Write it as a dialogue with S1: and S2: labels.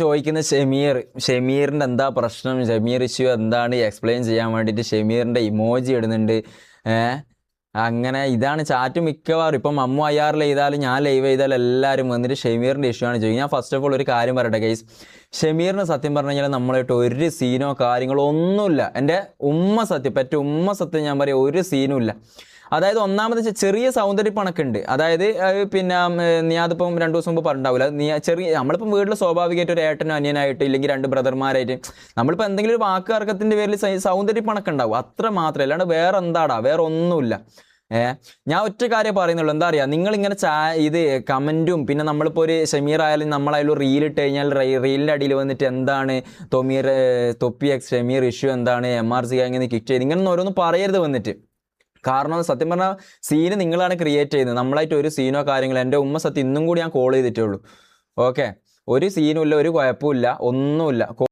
S1: ചോദിക്കുന്ന ഷമീറിൻ്റെ എന്താ പ്രശ്നം, ഷമീർ ഇഷ്യൂ എന്താണ് എക്സ്പ്ലെയിൻ ചെയ്യാൻ വേണ്ടിയിട്ട് ഷമീറിൻ്റെ ഇമോജി ഇടുന്നുണ്ട്. അങ്ങനെ ഇതാണ് ചാറ്റ് മിക്കവാറും. ഇപ്പം അമ്മു അയ്യാറിൽ ചെയ്താലും ഞാൻ ലൈവ് ചെയ്താലും എല്ലാവരും വന്നിട്ട് ഷമീറിൻ്റെ ഇഷ്യൂ ആണ് ചോദിക്കുക. ഞാൻ ഫസ്റ്റ് ഓഫ് ഓൾ ഒരു കാര്യം പറയട്ടെ ഗൈസ്, ഷമീറിന് സത്യം പറഞ്ഞു കഴിഞ്ഞാൽ നമ്മളായിട്ട് ഒരു സീനോ കാര്യങ്ങളോ ഒന്നുമില്ല. എൻ്റെ പെറ്റ ഉമ്മ സത്യം ഞാൻ പറയാം, ഒരു സീനും ഇല്ല. അതായത് ഒന്നാമത് ചെറിയ സൗന്ദര്യപ്പണക്കുണ്ട്. അതായത് പിന്നെ നീ അതിപ്പം 2 ദിവസം മുമ്പ് പറഞ്ഞിട്ടുണ്ടാവില്ല, നീ നമ്മളിപ്പം വീട്ടിൽ സ്വാഭാവികമായിട്ട് ഒരു ഏട്ടനും അനിയനായിട്ട് ഇല്ലെങ്കിൽ 2 ബ്രദർമാരായിട്ട് നമ്മളിപ്പോൾ എന്തെങ്കിലും ഒരു വാക്ക് തർക്കത്തിൻ്റെ പേരിൽ സൗന്ദര്യപ്പണക്കുണ്ടാവും, അത്ര മാത്രമേ. അല്ലാണ്ട് വേറെ എന്താടാ, വേറെ ഒന്നുമില്ല. ഞാൻ ഒറ്റ കാര്യം പറയുന്നുള്ളൂ, എന്താ പറയുക, നിങ്ങളിങ്ങനെ ഇത് കമൻറ്റും പിന്നെ നമ്മളിപ്പോൾ ഒരു ഷമീർ ആയാലും നമ്മളായാലും റീലിട്ട് കഴിഞ്ഞാൽ റീലിൻ്റെ അടിയിൽ വന്നിട്ട് എന്താണ് തൊപ്പി എക്സ് ഷമീർ ഇഷ്യൂ എന്താണ് MRC ഇങ്ങനെ കിക്ക് ചെയ്ത് ഇങ്ങനെ ഓരോന്നും പറയരുത് വന്നിട്ട്. കാരണം സത്യം പറഞ്ഞാൽ സീന് നിങ്ങളാണ് ക്രിയേറ്റ് ചെയ്യുന്നത്, നമ്മളായിട്ട് ഒരു സീനോ കാര്യങ്ങളോ. എൻ്റെ ഉമ്മ സത്യം ഇന്നും കൂടി ഞാൻ കോൾ ചെയ്തിട്ടേ ഉള്ളൂ. ഓക്കെ, ഒരു സീനും ഇല്ല, ഒരു കുഴപ്പമില്ല, ഒന്നുമില്ല.